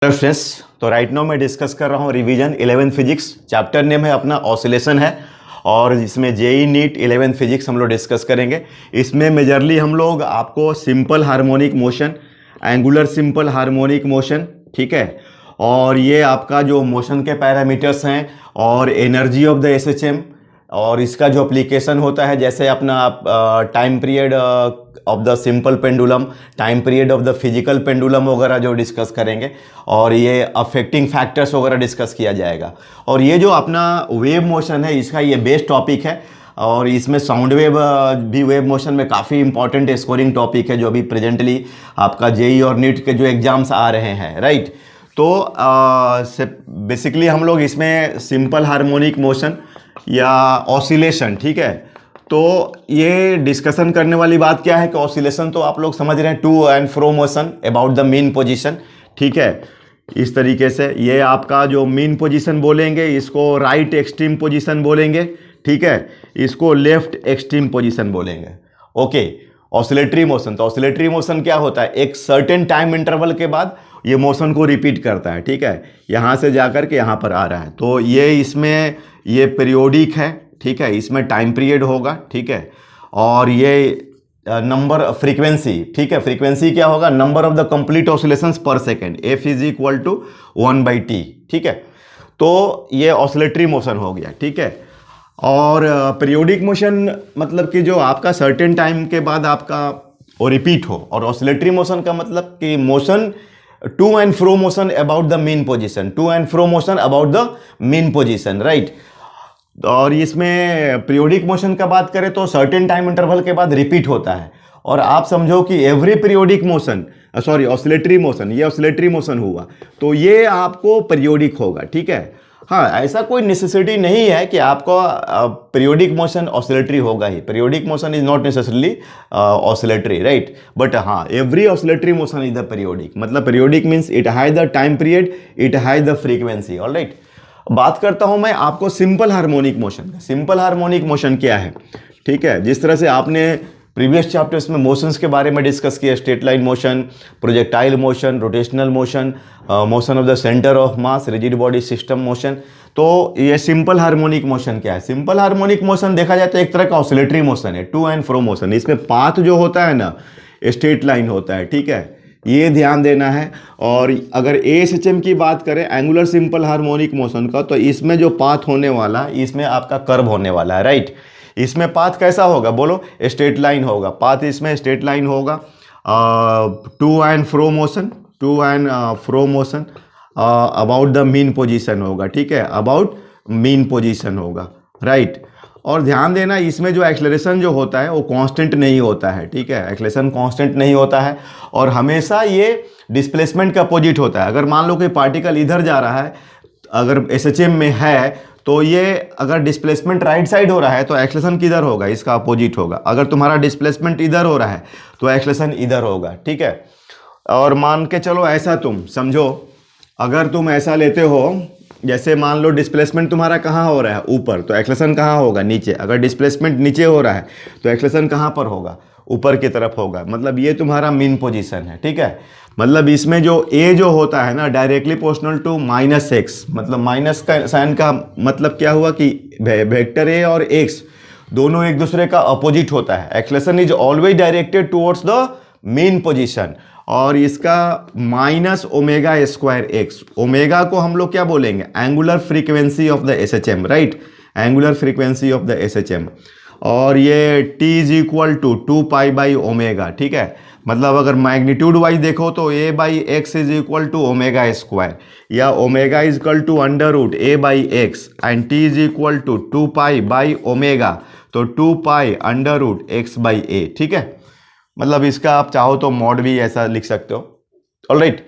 Hello students, तो right now मैं discuss कर रहा हूँ revision 11th physics. Chapter name है अपना ऑसिलेशन है और इसमें जेई नीट 11th फिजिक्स हम लोग डिस्कस करेंगे। इसमें मेजरली हम लोग आपको simple harmonic motion, angular simple harmonic motion, ठीक है, और ये आपका जो मोशन के पैरामीटर्स हैं और एनर्जी ऑफ द एसएचएम और इसका जो एप्लीकेशन होता है, जैसे अपना time period of the simple pendulum, time period of the physical pendulum वगैरह जो डिस्कस करेंगे और ये अफेक्टिंग फैक्टर्स वगैरह डिस्कस किया जाएगा। और ये जो अपना वेव मोशन है इसका ये बेस्ट टॉपिक है और इसमें साउंड वेव भी वेव मोशन में काफ़ी इंपॉर्टेंट स्कोरिंग टॉपिक है जो अभी प्रेजेंटली आपका जेई और नीट के जो एग्जाम्स आ रहे हैं, राइट। तो बेसिकली हम लोग इसमें सिंपल हार्मोनिक मोशन या ऑसिलेशन, ठीक है, तो ये डिस्कशन करने वाली बात क्या है कि ऑसिलेशन तो आप लोग समझ रहे हैं, to and fro motion about the mean position, ठीक है। इस तरीके से ये आपका जो मीन पोजीशन बोलेंगे इसको राइट एक्सट्रीम पोजीशन बोलेंगे, ठीक है, इसको लेफ्ट एक्सट्रीम पोजीशन बोलेंगे। ओके, ऑसिलेटरी मोशन, तो ऑसिलेटरी मोशन क्या होता है, एक सर्टेन टाइम इंटरवल के बाद ये मोशन को रिपीट करता है, ठीक है, यहाँ से जाकर के यहाँ पर आ रहा है। तो ये इसमें ये पीरियोडिक है, ठीक है, इसमें टाइम पीरियड होगा, ठीक है, और ये नंबर फ्रीक्वेंसी, ठीक है, फ्रीक्वेंसी क्या होगा, number of the complete oscillations per second, F is equal to 1/t, ठीक है। तो ये ऑसिलेटरी मोशन हो गया, ठीक है। और पीरियोडिक मोशन मतलब कि जो आपका सर्टेन टाइम के बाद आपका वो रिपीट हो, और ऑसिलेटरी मोशन का मतलब कि motion to and fro motion about the mean position, to and fro motion about the mean position, right. और इसमें पीरियोडिक मोशन का बात करें तो सर्टेन टाइम इंटरवल के बाद रिपीट होता है। और आप समझो कि every periodic motion, sorry oscillatory motion, ये ऑसिलेटरी मोशन हुआ तो ये आपको पीरियोडिक होगा, ठीक है। हाँ, ऐसा कोई नेसेसिटी नहीं है कि आपको पीरियोडिक मोशन ऑसिलेटरी होगा ही, periodic motion is not necessarily oscillatory, right, but हाँ every oscillatory motion is the periodic, मतलब periodic means it has the time period, it has the frequency, alright. बात करता हूं मैं आपको सिंपल हार्मोनिक मोशन का। सिंपल हार्मोनिक मोशन क्या है, ठीक है, जिस तरह से आपने प्रीवियस चैप्टर्स में मोशंस के बारे में डिस्कस किया, straight line motion, projectile motion, rotational motion, motion of the centre of mass, rigid body system motion. तो ये सिंपल हार्मोनिक मोशन क्या है, सिंपल हार्मोनिक मोशन देखा जाए तो एक तरह का ऑसिलेटरी मोशन है, टू एंड फ्रो मोशन। इसमें पाथ जो होता है ना, स्ट्रेट लाइन होता है, ठीक है, ये ध्यान देना है। और अगर एएसएचएम की बात करें एंगुलर सिंपल हार्मोनिक मोशन का, तो इसमें जो पाथ होने वाला, इसमें आपका कर्व होने वाला है, राइट। इसमें पाथ कैसा होगा बोलो, स्ट्रेट लाइन होगा, पाथ इसमें स्ट्रेट लाइन होगा। To and fro motion, to and fro motion about the mean position होगा, ठीक है, अबाउट मीन पोजीशन होगा, राइट। और ध्यान देना इसमें जो एक्सेलरेशन जो होता है वो कांस्टेंट नहीं होता है, ठीक है, एक्सेलरेशन कांस्टेंट नहीं होता है और हमेशा ये डिस्प्लेसमेंट का अपोजिट होता है। अगर मान लो कि पार्टिकल इधर जा रहा है, अगर एसएचएम में है, तो ये अगर डिस्प्लेसमेंट राइट साइड हो रहा है तो एक्सेलरेशन किधर होगा, इसका अपोजिट होगा। अगर तुम्हारा डिस्प्लेसमेंट इधर हो रहा है तो एक्सेलरेशन इधर होगा, ठीक है। और मान के चलो ऐसा तुम समझो, अगर तुम ऐसा लेते हो, जैसे मान लो डिस्प्लेसमेंट तुम्हारा कहाँ हो रहा है, ऊपर, तो एक्सेलरेशन कहाँ होगा, नीचे। अगर डिस्प्लेसमेंट नीचे हो रहा है तो एक्सेलरेशन कहाँ पर होगा, ऊपर की तरफ होगा। मतलब ये तुम्हारा मीन पोजीशन है, ठीक है। मतलब इसमें जो ए जो होता है ना, डायरेक्टली प्रोपोर्शनल टू -x, मतलब माइनस का साइन का मतलब क्या हुआ कि वेक्टर ए और एक्स दोनों एक दूसरे का अपोजिट होता है। Acceleration is always directed towards the mean position और इसका -ω² x, ओमेगा को हम लोग क्या बोलेंगे, angular frequency of the SHM, right, angular frequency of the SHM. और ये t इज इक्वल टू 2π/ω, ठीक है। मतलब अगर मैग्नीट्यूड वाइज देखो तो a/x इज इक्वल टू ω², या omega is equal to √a/x and t is equal to 2π/ω, तो 2π√x/a, ठीक है। मतलब इसका आप चाहो तो मॉड भी ऐसा लिख सकते हो, ऑलराइट।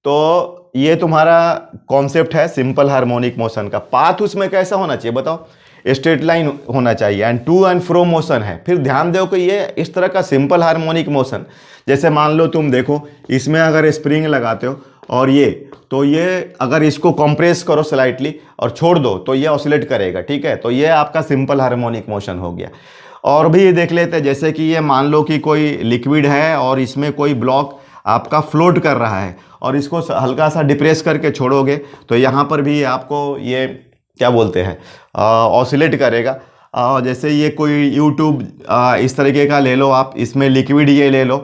तो ये तुम्हारा कॉन्सेप्ट है सिंपल हार्मोनिक मोशन का। पाथ उसमें कैसा होना चाहिए बताओ, स्ट्रेट लाइन होना चाहिए and to and fro motion है। फिर ध्यान दो कि ये इस तरह का सिंपल हार्मोनिक मोशन, जैसे मान लो तुम देखो इसमें अगर स्प्रिंग लगाते हो और ये, तो ये अगर इसको कंप्रेस करो स्लाइटली और छोड़ दो तो ये ऑसिलेट करेगा, ठीक है। तो ये आपका सिंपल हार्मोनिक मोशन हो गया। और भी ये देख लेते हैं, जैसे कि ये मान लो कि कोई लिक्विड है और इसमें कोई ब्लॉक आपका फ्लोट कर रहा है और इसको हल्का सा डिप्रेस करके छोड़ोगे तो यहाँ पर भी आपको ये क्या बोलते हैं ऑसिलेट करेगा। जैसे ये कोई यूट्यूब इस तरीके का ले लो आप, इसमें लिक्विड ये ले लो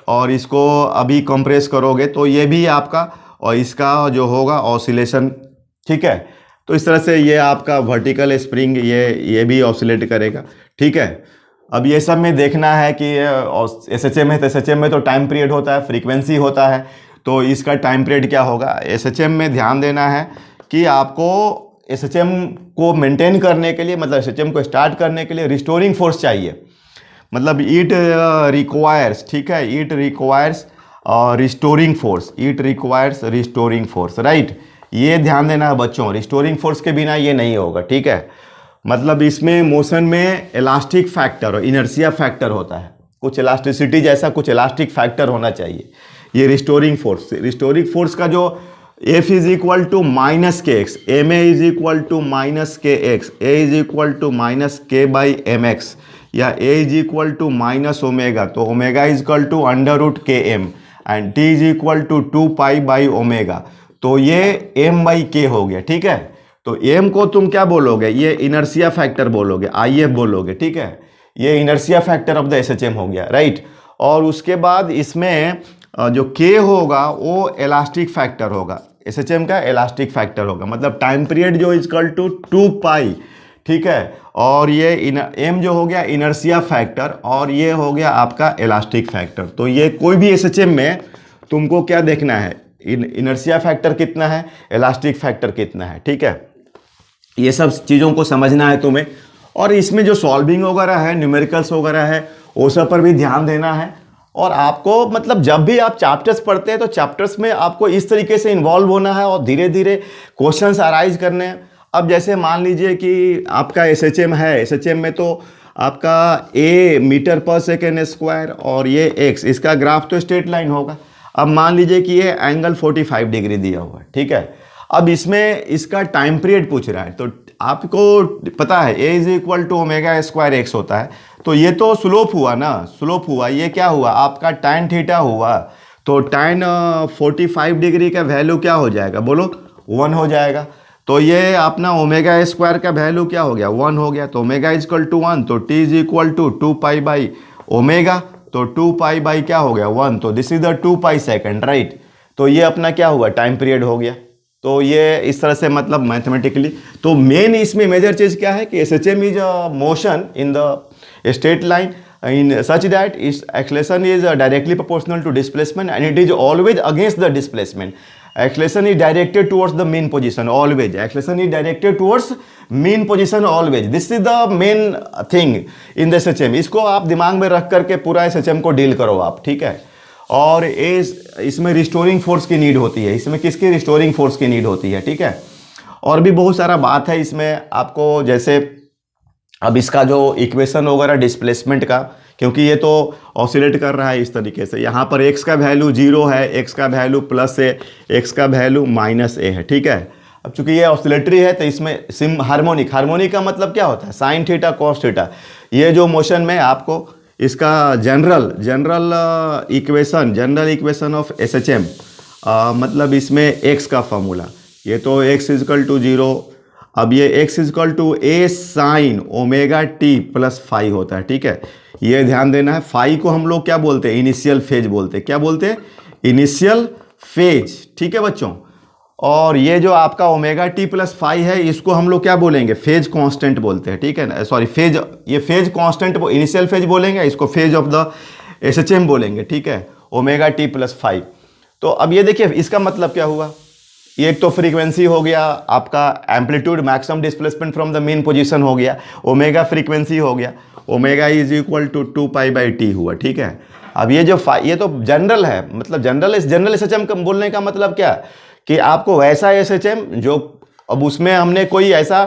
और इसको अभी कंप्रेस करोगे तो ये भी आपका और इसका जो होगा ऑसिलेशन, ठीक है। तो इस तरह से ये आपका वर्टिकल स्प्रिंग ये भी ऑसिलेट करेगा, ठीक है। अब ये सब में देखना है कि एसएचएम है तो एसएचएम में तो टाइम पीरियड होता है, फ्रीक्वेंसी होता है, तो इसका टाइम पीरियड क्या होगा। एसएचएम में ध्यान देना है कि आपको एसएचएम को मेंटेन करने के लिए, मतलब एसएचएम को स्टार्ट करने के लिए रिस्टोरिंग फोर्स चाहिए, मतलब इट रिक्वायर्स, ठीक है, it requires restoring force, it requires restoring force, right. ये ध्यान देना है बच्चों, रिस्टोरिंग फोर्स के बिना ये नहीं होगा, ठीक है। मतलब इसमें मोशन में इलास्टिक फैक्टर और इनर्शिया फैक्टर होता है, कुछ इलास्टिसिटी जैसा कुछ इलास्टिक फैक्टर होना चाहिए। ये रिस्टोरिंग फोर्स का जो F is equal to minus k x, m a is equal to minus k x, a is equal to minus k by m x, या a is equal to minus omega, तो omega is equal to under root k m and t is equal to 2 pi by omega, तो ये M by के हो गया, ठीक है। तो एम को तुम क्या बोलोगे, ये इनर्शिया फैक्टर बोलोगे, आई एफ बोलोगे, ठीक है। ये inertia factor of the SHM हो गया, राइट। और उसके बाद इसमें जो के होगा वो इलास्टिक फैक्टर होगा, एसएचएम का इलास्टिक फैक्टर होगा, मतलब टाइम पीरियड जो इक्वल टू 2 पाई, ठीक है। और ये एम जो हो गया इनर्शिया फैक्टर और ये हो गया आपका इलास्टिक फैक्टर। तो ये कोई भी एसएचएम में तुमको क्या देखना है, इनर्शिया फैक्टर कितना है, इलास्टिक फैक्टर कितना है, ठीक है। ये सब चीज़ों को समझना है तुम्हें। और इसमें जो सॉल्विंग वगैरह है, न्यूमेरिकल्स वगैरह है, वो सब पर भी ध्यान देना है। और आपको मतलब जब भी आप चैप्टर्स पढ़ते हैं तो चैप्टर्स में आपको इस तरीके से इन्वॉल्व होना है और धीरे धीरे क्वेश्चंस अराइज करने हैं। अब जैसे मान लीजिए कि आपका एसएचएम है, एसएचएम में तो आपका ए मीटर पर सेकेंड स्क्वायर और ये एक्स, इसका ग्राफ तो स्ट्रेट लाइन होगा। अब मान लीजिए कि ये एंगल 45 डिग्री दिया हुआ है, ठीक है। अब इसमें इसका टाइम पीरियड पूछ रहा है, तो आपको पता है a is equal to omega square x होता है, तो ये तो स्लोप हुआ ना, स्लोप हुआ, ये क्या हुआ आपका tan थीटा हुआ, तो tan 45 डिग्री का वैल्यू क्या हो जाएगा, बोलो 1 हो जाएगा। तो ये अपना ओमेगा स्क्वायर का वैल्यू क्या हो गया, 1 हो गया, तो ओमेगा इज इक्वल टू 1, तो T is equal to 2 pi by omega, तो 2 पाई बाई क्या हो गया 1, तो this is the 2 pi second, right. तो ये अपना क्या हुआ, टाइम पीरियड हो गया। तो ये इस तरह से मतलब मैथमेटिकली, तो मेन इसमें मेजर चीज़ क्या है कि SHM is a motion in the straight line in such that its acceleration is directly proportional to displacement and it is always against the displacement. Acceleration is directed towards the mean position always. Acceleration is directed towards mean position always. This is the main thing in the SHM. इसको आप दिमाग में रख करके पूरा SHM को deal करो आप, ठीक है। और इसमें रिस्टोरिंग फोर्स की नीड होती है, इसमें किसकी रिस्टोरिंग फोर्स की नीड होती है, ठीक है। और भी बहुत सारा बात है इसमें आपको, जैसे अब इसका जो इक्वेशन वगैरह डिस्प्लेसमेंट का, क्योंकि ये तो ऑसिलेट कर रहा है इस तरीके से, यहाँ पर x का वैल्यू 0 है, x का वैल्यू प्लस है, x का वैल्यू माइनस ए है, ठीक है। अब चूंकि ये ऑसिलेटरी है तो इसमें सिम हार्मोनिक का मतलब क्या होता है, साइन थीटा कॉस थीटा। ये जो मोशन में आपको इसका जनरल इक्वेशन ऑफ एसएचएम, मतलब इसमें x का फॉर्मूला, ये तो x इजकल टू 0, अब ये x is equal to a sine omega t plus phi होता है, ठीक है। ये ध्यान देना है, फाई को हम लोग क्या बोलते हैं, इनिशियल फेज बोलते हैं, क्या बोलते हैं, इनिशियल फेज, ठीक है बच्चों। और ये जो आपका ओमेगा टी प्लस फाई है, इसको हम लोग क्या बोलेंगे, फेज कांस्टेंट बोलते हैं, ठीक है ना, सॉरी फेज, ये फेज कांस्टेंट इनिशियल फेज बोलेंगे, इसको फेज ऑफ द एसएचएम बोलेंगे, ठीक है, ओमेगा टी प्लस फाई। तो अब ये देखिए इसका मतलब क्या हुआ, ये एक तो फ्रीक्वेंसी हो गया आपका, amplitude maximum displacement from the mean position हो गया, ओमेगा फ्रीक्वेंसी हो गया, omega is equal to 2 pi by t हुआ, ठीक है। अब ये जो ये तो जनरल है, मतलब जनरल एसएचएम का बोलने का मतलब क्या कि आपको वैसा एसएचएम जो, अब उसमें हमने कोई ऐसा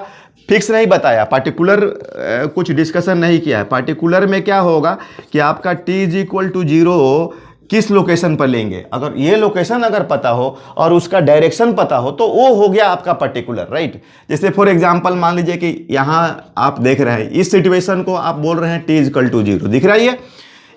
फिक्स नहीं बताया, पार्टिकुलर कुछ डिस्कशन नहीं किया है। पार्टिकुलर में क्या होगा कि आपका टी इज इक्वल टू 0 किस लोकेशन पर लेंगे, अगर ये लोकेशन अगर पता हो और उसका डायरेक्शन पता हो तो वो हो गया आपका पर्टिकुलर, राइट। जैसे फॉर एग्जांपल मान लीजिए कि यहाँ आप देख रहे हैं, इस सिचुएशन को आप बोल रहे हैं टी इजकल टू 0, दिख रहा है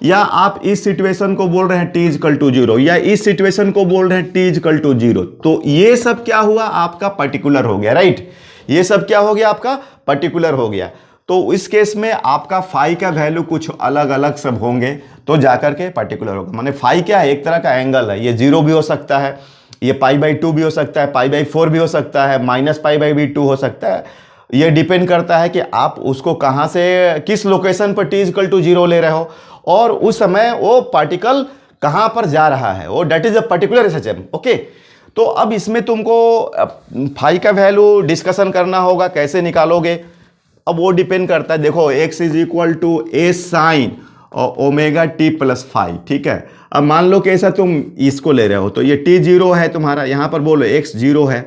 या आप इस सिचुएशन को बोल रहे हैं t इक्वल टू 0, या इस सिचुएशन को बोल रहे हैं t इक्वल टू 0, तो ये सब क्या हुआ, आपका पर्टिकुलर हो गया, राइट। ये सब क्या हो गया, आपका पर्टिकुलर हो गया। तो इस केस में आपका फाई का वैल्यू कुछ अलग अलग सब होंगे, तो जाकर के पर्टिकुलर होगा। माने फाई क्या है, एक तरह का एंगल है, ये 0 भी हो सकता है, ये π/2 भी हो सकता है, π/4 भी हो सकता है, -π/2 हो सकता है। ये डिपेंड करता है कि आप उसको कहाँ से, किस लोकेशन पर t इक्वल टू 0 ले रहे हो, और उस समय वो पार्टिकल कहाँ पर जा रहा है, वो that is a particular SHM, okay. तो अब इसमें तुमको फाई का वैल्यू डिस्कशन करना होगा, कैसे निकालोगे, अब वो डिपेंड करता है। देखो x is equal to a sine omega t plus phi, ठीक है। अब मान लो कि ऐसा तुम इसको ले रहे हो, तो ये t 0 है तुम्हारा, यहाँ पर बोलो x 0 है,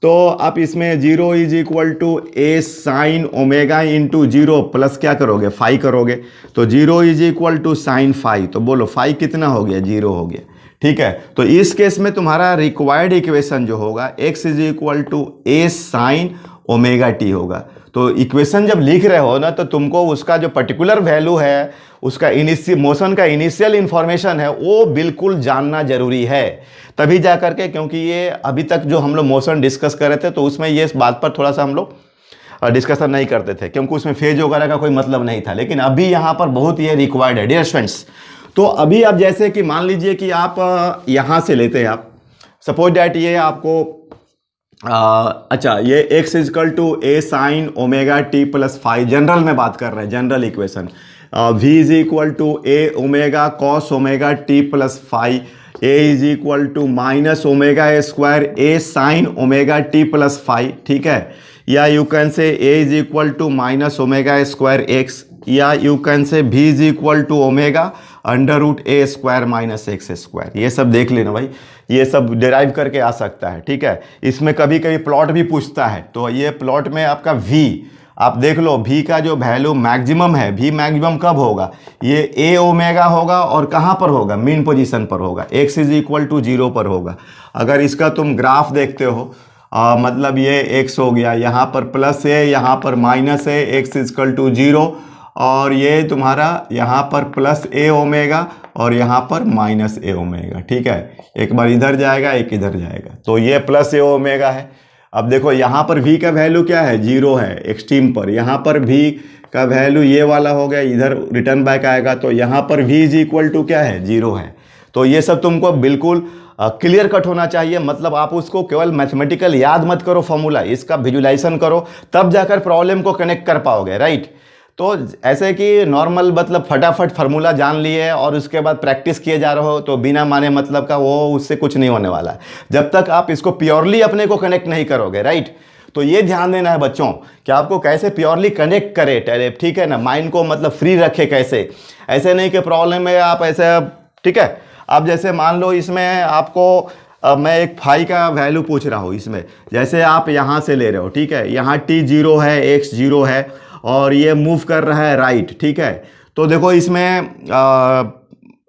तो आप इसमें 0 is equal to a sine omega into 0 plus क्या करोगे, फाई करोगे, तो 0 is equal to sine phi, तो बोलो फाई कितना हो गया, 0 हो गया, ठीक है। तो इस केस में तुम्हारा रिक्वायर्ड इक्वेशन जो होगा x is equal to a sine omega t होगा। तो इक्वेशन जब लिख रहे हो ना, तो तुमको उसका जो पर्टिकुलर वैल्यू है, उसका मोशन का इनिशियल इंफॉर्मेशन है, वो बिल्कुल जानना जरूरी है, तभी जा करके, क्योंकि ये अभी तक जो हम लोग मोशन डिस्कस कर रहे थे, तो उसमें ये इस बात पर थोड़ा सा हम लोग डिस्कशन नहीं करते थे, क्योंकि उसमें फेज वगैरह का कोई मतलब नहीं था। लेकिन अभी यहाँ पर बहुत ये रिक्वायर्ड है डियर स्टूडेंट्स। तो अभी आप जैसे कि मान लीजिए कि आप यहाँ से लेते हैं, आप सपोज डैट ये आपको अच्छा, ये x is equal to a sine omega t plus phi, general में बात कर रहे हैं, general equation. v is equal to a omega cos omega t plus phi, a is equal to minus omega square a sine omega t plus phi, ठीक है। या you can say a is equal to minus omega square x, या you can say v is equal to omega under root a square minus x square. ये सब देख लेना भाई, ये सब डिराइव करके आ सकता है, ठीक है। इसमें कभी कभी प्लॉट भी पूछता है, तो ये प्लॉट में आपका v, आप देख लो v का जो वैल्यू मैक्सिमम है, v मैक्सिमम कब होगा, ये a ओमेगा होगा, और कहाँ पर होगा, मीन पोजीशन पर होगा, x इज इक्वल टू 0 पर होगा। अगर इसका तुम ग्राफ देखते हो, मतलब ये x हो गया, यहाँ पर प्लस है, यहाँ पर माइनस है, x इजकल टू 0, और ये तुम्हारा यहाँ पर प्लस a ओमेगा और यहाँ पर माइनस a ओमेगा, ठीक है। एक बार इधर जाएगा, एक इधर जाएगा, तो ये प्लस a ओमेगा है। अब देखो यहाँ पर v का वैल्यू क्या है, 0 है एक्सट्रीम पर, यहाँ पर v का वैल्यू ये वाला हो गया, इधर रिटर्न बैक आएगा, तो यहाँ पर v इज इक्वल टू क्या है, 0 है। तो ये सब तुमको बिल्कुल क्लियर कट होना चाहिए, मतलब आप उसको केवल मैथमेटिकल याद मत करो फॉर्मूला, इसका विजुलाइजेशन करो, तब जाकर प्रॉब्लम को कनेक्ट कर पाओगे, राइट। तो ऐसे कि नॉर्मल मतलब फटाफट फार्मूला जान लिए और उसके बाद प्रैक्टिस किए जा रहे हो, तो बिना माने मतलब का वो, उससे कुछ नहीं होने वाला है, जब तक आप इसको प्योरली अपने को कनेक्ट नहीं करोगे, राइट। तो ये ध्यान देना है बच्चों कि आपको कैसे प्योरली कनेक्ट करे, ठीक है ना, माइंड को मतलब फ्री रखे कैसे, ऐसे नहीं कि प्रॉब्लम है आप ऐसे, ठीक है। अब जैसे मान लो इसमें आपको मैं एक फाई का वैल्यू पूछ रहा हूँ, इसमें जैसे आप यहाँ से ले रहे हो, ठीक है, यहाँ t 0 है, x 0 है, और ये मूव कर रहा है राइट, ठीक है। तो देखो इसमें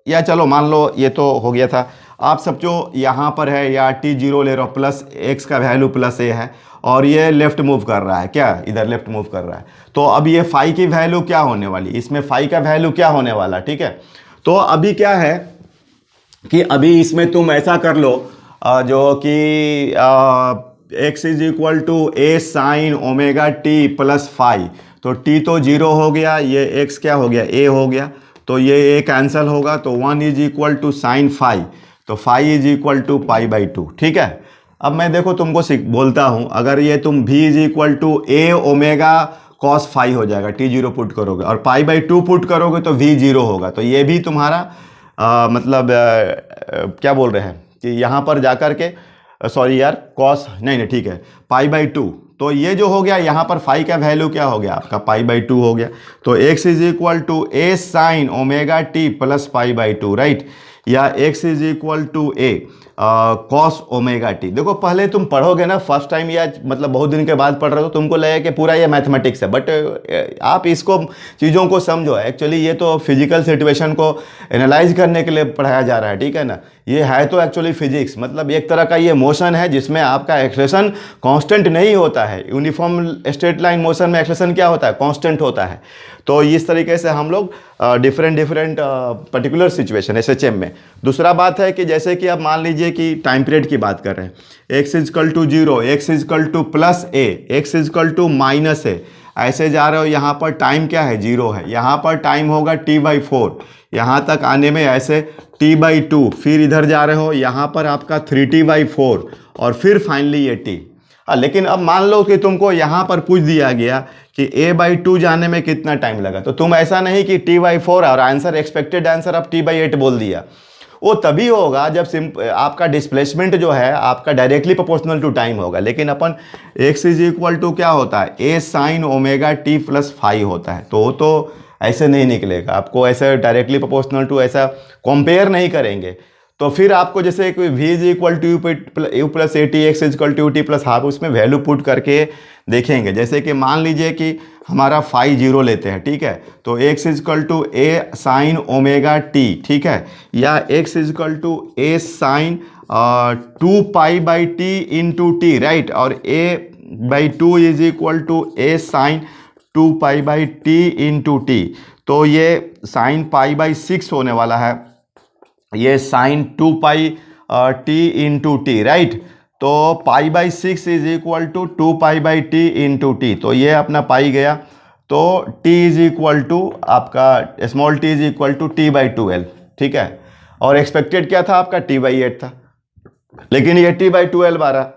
या चलो मान लो ये तो हो गया था, आप सब जो यहाँ पर है या t 0 ले रहे हो, प्लस x का वैल्यू प्लस a है, और ये लेफ्ट मूव कर रहा है, क्या इधर लेफ्ट मूव कर रहा है, तो अब ये फाई की वैल्यू क्या होने वाली, इसमें फाई का वैल्यू क्या होने वाला, ठीक है। तो अभी क्या है कि अभी इसमें तुम ऐसा कर लो जो कि x is equal to a sine omega t plus phi, तो t तो 0 हो गया, ये x क्या हो गया, a हो गया, तो ये a कैंसिल होगा, तो 1 is equal to sine phi, तो फाई इज इक्वल टू π/2, ठीक है। अब मैं देखो तुमको बोलता हूँ, अगर ये तुम v is equal to a omega cos phi हो जाएगा, t 0 पुट करोगे, और π/2 पुट करोगे तो v 0 होगा, तो ये भी तुम्हारा मतलब क्या बोल रहे हैं कि यहाँ पर जाकर के सॉरी यार कॉस नहीं ठीक है π/2, तो ये जो हो गया यहाँ पर फाई का वैल्यू क्या हो गया आपका π/2 हो गया, तो x is equal to a sine omega t plus π/2, right, या x is equal to a cos omega t. देखो पहले तुम पढ़ोगे ना फर्स्ट टाइम या मतलब बहुत दिन के बाद पढ़ रहे हो, तुमको लगेगा कि पूरा ये मैथमेटिक्स है, बट आप इसको चीज़ों को समझो, एक्चुअली ये तो फिजिकल सिचुएशन को एनालाइज करने के लिए पढ़ाया जा रहा है, ठीक है ना। ये है तो एक्चुअली फिजिक्स, मतलब एक तरह का ये मोशन है जिसमें आपका एक्सेलेरेशन कांस्टेंट नहीं होता है। यूनिफॉर्म स्ट्रेट लाइन मोशन में एक्सेलेरेशन क्या होता है, कांस्टेंट होता है। तो इस तरीके से हम लोग different different particular situation SHM में। दूसरा बात है कि जैसे कि अब मान लीजिए कि टाइम पीरियड की बात कर रहे हैं, x is equal to 0, x is equal to plus a, x is equal to minus a, ऐसे जा रहे हो। यहाँ पर टाइम क्या है, 0 है। यहाँ पर टाइम होगा t/4, यहाँ तक आने में ऐसे t/2, फिर इधर जा रहे हो, यहाँ पर आपका 3t/4 और फिर फाइनली ये t। हाँ, लेकिन अब मान लो कि तुमको यहाँ पर पूछ दिया गया कि a/2 जाने में कितना टाइम लगा, तो तुम ऐसा नहीं कि t/4 और आंसर एक्सपेक्टेड आंसर अब t/8 बोल दिया। वो तभी होगा जब आपका डिस्प्लेसमेंट जो है आपका डायरेक्टली प्रोपोर्शनल टू टाइम होगा। लेकिन अपन x इज इक्वल टू क्या होता है, a sin omega t plus phi होता है। तो ऐसे नहीं निकलेगा, आपको ऐसे डायरेक्टली प्रोपोर्शनल टू ऐसा कंपेयर नहीं करेंगे। तो फिर आपको जैसे कोई v is equal to u plus a t, x is equal to t plus half, उसमें वैल्यू पुट करके देखेंगे। जैसे कि मान लीजिए कि हमारा फाई 0 लेते हैं, ठीक है, तो x is equal to a sine omega t, ठीक है, या x is equal to a sine 2π/t into t, right, और a/2 is equal to a sine 2π/t into t. तो ये साइन π/6 होने वाला है, ये sine 2π t into t, right. तो π/6 is equal to 2π/t into t, तो ये अपना पाई गया। तो t इज इक्वल टू आपका small t is equal to t/12, ठीक है। और एक्सपेक्टेड क्या था आपका, t/8 था, लेकिन ये t/12 आ रहा,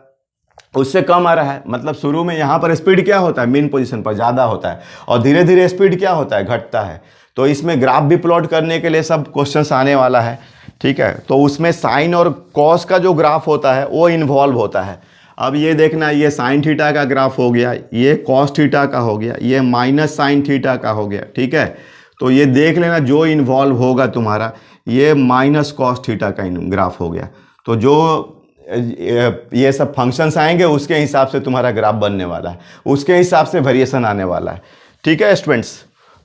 उससे कम आ रहा है। मतलब शुरू में यहाँ पर स्पीड क्या होता है, मेन पोजीशन पर ज़्यादा होता है, और धीरे धीरे स्पीड क्या होता है, घटता है। तो इसमें ग्राफ भी प्लॉट करने के लिए सब क्वेश्चंस आने वाला है, ठीक है। तो उसमें साइन और कॉस का जो ग्राफ होता है वो इन्वॉल्व होता है। अब ये देखना, ये साइन थीटा का ग्राफ हो गया, ये कॉस थीटा का हो गया, ये माइनस साइन थीटा का हो गया, ठीक है। तो ये देख लेना जो इन्वॉल्व होगा तुम्हारा, ये माइनस कॉस थीटा का ग्राफ हो गया। तो जो ये सब फंक्शंस आएंगे उसके हिसाब से तुम्हारा ग्राफ बनने वाला है, उसके हिसाब से वेरिएशन आने वाला है, ठीक है स्टूडेंट्स।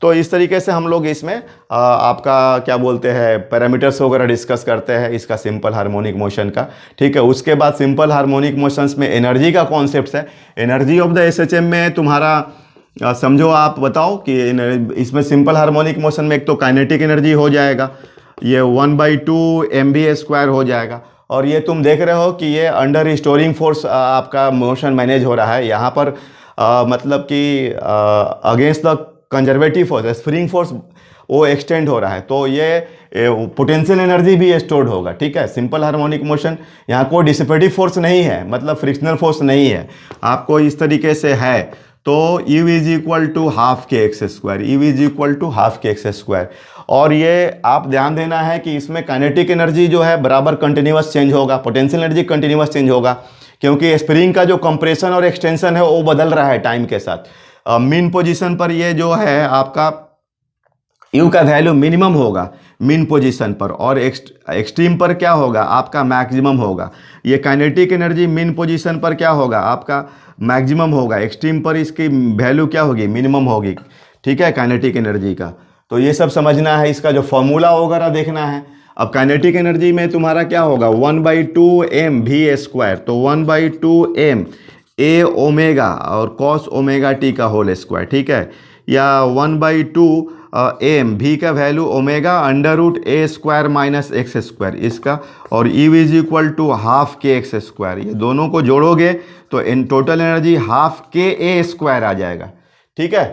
तो इस तरीके से हम लोग इसमें आपका क्या बोलते हैं पैरामीटर्स वगैरह डिस्कस करते हैं इसका सिंपल हार्मोनिक मोशन का, ठीक है। उसके बाद सिंपल हार्मोनिक मोशंस में एनर्जी का कॉन्सेप्ट है। एनर्जी ऑफ द SHM में तुम्हारा समझो, आप बताओ कि इसमें सिंपल हार्मोनिक मोशन में एक तो काइनेटिक एनर्जी हो जाएगा, ये 1/2 mv² हो जाएगा। और ये तुम देख रहे हो कि ये अंडर रिस्टोरिंग फोर्स आपका मोशन मैनेज हो रहा है। यहाँ पर मतलब कि against the conservative force, spring force वो एक्सटेंड हो रहा है, तो ये पोटेंशियल एनर्जी भी स्टोर्ड होगा, ठीक है। सिंपल हार्मोनिक मोशन, यहाँ कोई डिसिपेटिव फोर्स नहीं है, मतलब फ्रिक्शनल फोर्स नहीं है, आपको इस तरीके से है। तो U is equal to half k x square, U is equal to half k x square. और ये आप ध्यान देना है कि इसमें काइनेटिक एनर्जी जो है बराबर कंटिन्यूअस चेंज होगा, पोटेंशियल एनर्जी कंटिन्यूअस चेंज होगा, क्योंकि स्प्रिंग का जो कंप्रेशन और एक्सटेंशन है वो बदल रहा है टाइम के साथ। मीन पोजीशन पर ये जो है आपका U का वैल्यू मिनिमम होगा मीन पोजीशन पर, और एक्सट्रीम पर क्या होगा आपका मैक्सिमम होगा। ये काइनेटिक एनर्जी मीन पोजीशन पर क्या होगा आपका मैक्सिमम होगा, एक्सट्रीम पर इसकी वैल्यू क्या होगी, मिनिमम होगी, ठीक है, काइनेटिक एनर्जी का। तो ये सब समझना है, इसका जो फॉर्मूला वगैरह देखना है। अब काइनेटिक एनर्जी में तुम्हारा क्या होगा 1/2 mv², तो 1/2 m a ओमेगा और कॉस ओमेगा टी का होल स्क्वायर, ठीक है, या 1/2 m v का value omega √a² minus x² इसका, और U is equal to half k x²। ये दोनों को जोड़ोगे तो इन टोटल एनर्जी हाफ के a² आ जाएगा, ठीक है।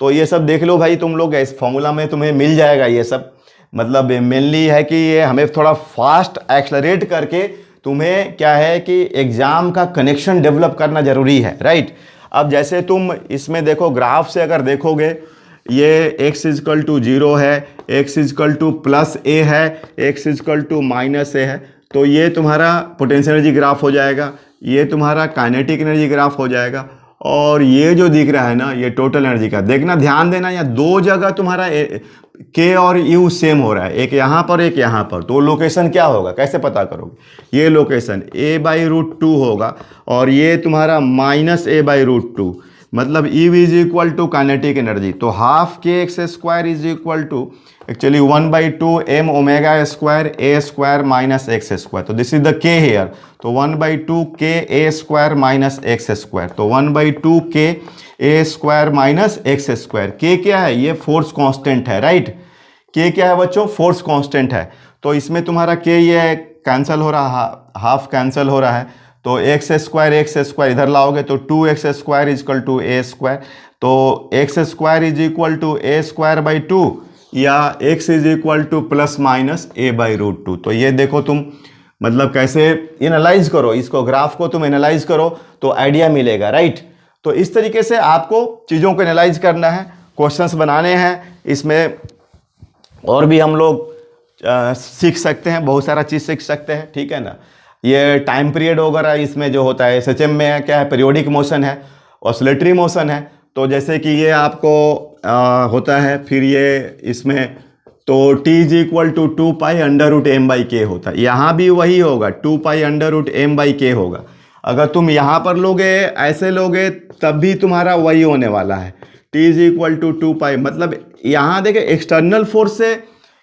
तो ये सब देख लो भाई तुम लोग, इस फॉर्मूला में तुम्हें मिल जाएगा ये सब। मतलब मेनली है कि ये हमें थोड़ा फास्ट एक्सलरेट करके तुम्हें क्या है कि एग्जाम का कनेक्शन डेवलप करना जरूरी है, राइट। अब जैसे तुम इसमें देखो, ग्राफ से अगर देखोगे, ये x इज इक्वल टू 0 है, x is equal to plus a है, x is equal to minus a है, तो ये तुम्हारा पोटेंशियल एनर्जी ग्राफ हो जाएगा, ये तुम्हारा काइनेटिक एनर्जी ग्राफ हो जाएगा, और ये जो दिख रहा है ना ये टोटल एनर्जी का। देखना, ध्यान देना, यहाँ दो जगह तुम्हारा के और यू सेम हो रहा है, एक यहाँ पर एक यहाँ पर, तो लोकेशन क्या होगा, कैसे पता करोगे, ये लोकेशन a/√2 होगा, और ये तुम्हारा -a/√2, मतलब E is equal to kinetic energy. तो half k x² is equal to actually 1/2 m ओमेगा² a² माइनस x², तो this is the k here, तो 1/2 k a² माइनस x², तो 1/2 k a² minus x²। k क्या है, ये force constant है, right, के क्या है बच्चों, फोर्स कांस्टेंट है। तो इसमें तुम्हारा के ये कैंसिल हो रहा, हाफ कैंसिल हो रहा है, तो एक्स स्क्वायर इधर लाओगे तो 2x² is equal to a square. तो x² is equal to a square by 2 या x is equal to plus minus a by root 2। तो ये देखो तुम मतलब कैसे एनालाइज करो इसको, ग्राफ को तुम एनालाइज करो तो आइडिया मिलेगा, राइट। तो इस तरीके से आपको चीज़ों को एनालाइज करना है, क्वेश्चंस बनाने हैं। इसमें और भी हम लोग सीख सकते हैं, बहुत सारा चीज़ सीख सकते हैं, ठीक है ना। ये टाइम पीरियड वगैरह इसमें जो होता है एसएचएम में क्या है, पीरियोडिक मोशन है, ऑसिलेटरी मोशन है। तो जैसे कि ये आपको होता है, फिर ये इसमें तो t is equal to 2 pi under root m by k होता है। यहाँ भी वही होगा, 2 pi under root m by k होगा। अगर तुम यहाँ पर लोगे, ऐसे लोगे, तब भी तुम्हारा वही होने वाला है, t इज इक्वल टू 2 पाई। मतलब यहाँ देखे एक्सटर्नल फोर्स से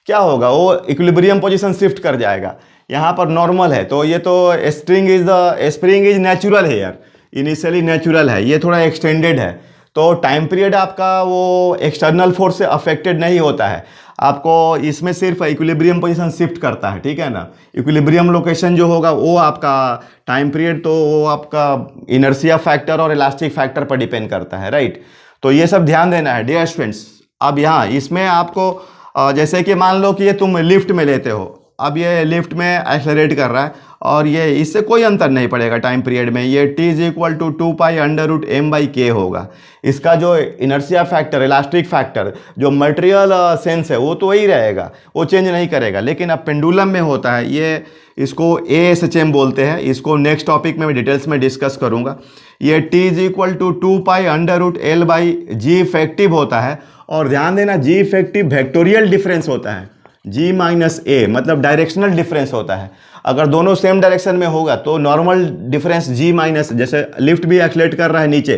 क्या होगा, वो इक्विलिब्रियम पोजीशन शिफ्ट कर जाएगा। यहाँ पर नॉर्मल है, तो ये तो स्प्रिंग इज नेचुरल है यार, इनिशियली नेचुरल है, ये थोड़ा एक्सटेंडेड है। तो टाइम पीरियड आपका वो एक्सटर्नल फोर्स से अफेक्टेड नहीं होता है, आपको इसमें सिर्फ इक्विलिब्रियम पोजीशन शिफ्ट करता है, ठीक है ना। इक्विलिब्रियम लोकेशन जो होगा वो आपका टाइम पीरियड, तो वो आपका इनर्शिया फैक्टर और इलास्टिक फैक्टर पर डिपेंड करता है, राइट। तो ये सब ध्यान देना है डियर स्टूडेंट्स। अब यहाँ इसमें आपको जैसे कि मान लो कि ये तुम लिफ्ट में लेते हो, अब ये लिफ्ट में एक्सेलरेट कर रहा है और ये इससे कोई अंतर नहीं पड़ेगा टाइम पीरियड में, ये t is equal to 2 pi under root m by k होगा। इसका जो इनर्शिया फैक्टर, इलास्टिक फैक्टर, जो मटेरियल सेंस है वो तो वही रहेगा, वो चेंज नहीं करेगा। लेकिन अब पेंडुलम में होता है, ये इसको ASHM बोलते हैं, इसको नेक्स्ट टॉपिक में डिटेल्स में डिस्कस करूँगा। ये t is equal to 2 pi under root l by g effective होता है। और ध्यान देना, जी इफेक्टिव वेक्टोरियल डिफरेंस होता है, g माइनस ए मतलब डायरेक्शनल डिफरेंस होता है। अगर दोनों सेम डायरेक्शन में होगा तो नॉर्मल डिफरेंस g माइनस, जैसे लिफ्ट भी एक्सलेट कर रहा है नीचे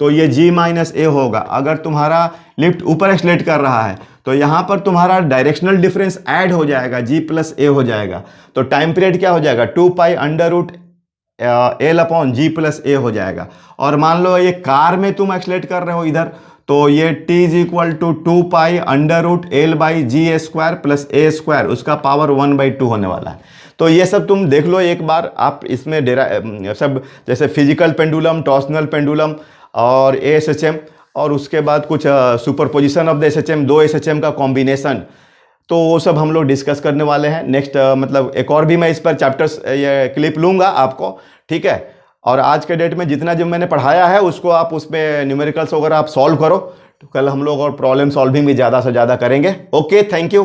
तो ये g माइनस ए होगा। अगर तुम्हारा लिफ्ट ऊपर एक्सलेट कर रहा है तो यहाँ पर तुम्हारा डायरेक्शनल डिफरेंस ऐड हो जाएगा, g प्लस ए हो जाएगा। तो टाइम पीरियड क्या हो जाएगा, 2 pi under root l upon g plus a हो जाएगा। और मान लो ये कार में तुम एक्सलेट कर रहे हो इधर, तो ये t is equal to 2 pi under root l by g square plus a square, उसका पावर 1/2 होने वाला है। तो ये सब तुम देख लो एक बार, आप इसमें सब जैसे फिजिकल पेंडुलम, टॉर्सनल पेंडुलम और ASHM, और उसके बाद कुछ superposition of the SHM, 2 SHM का कॉम्बिनेशन, तो वो सब हम लोग डिस्कस करने वाले हैं नेक्स्ट। मतलब एक और भी मैं इस पर चैप्टर्स ये क्लिप लूँगा आपको, ठीक है। और आज के डेट में जितना जो मैंने पढ़ाया है उसको आप उसमें न्यूमेरिकल्स वगैरह आप सॉल्व करो, तो कल हम लोग और प्रॉब्लम सॉल्विंग भी ज़्यादा से ज़्यादा करेंगे। Okay, thank you.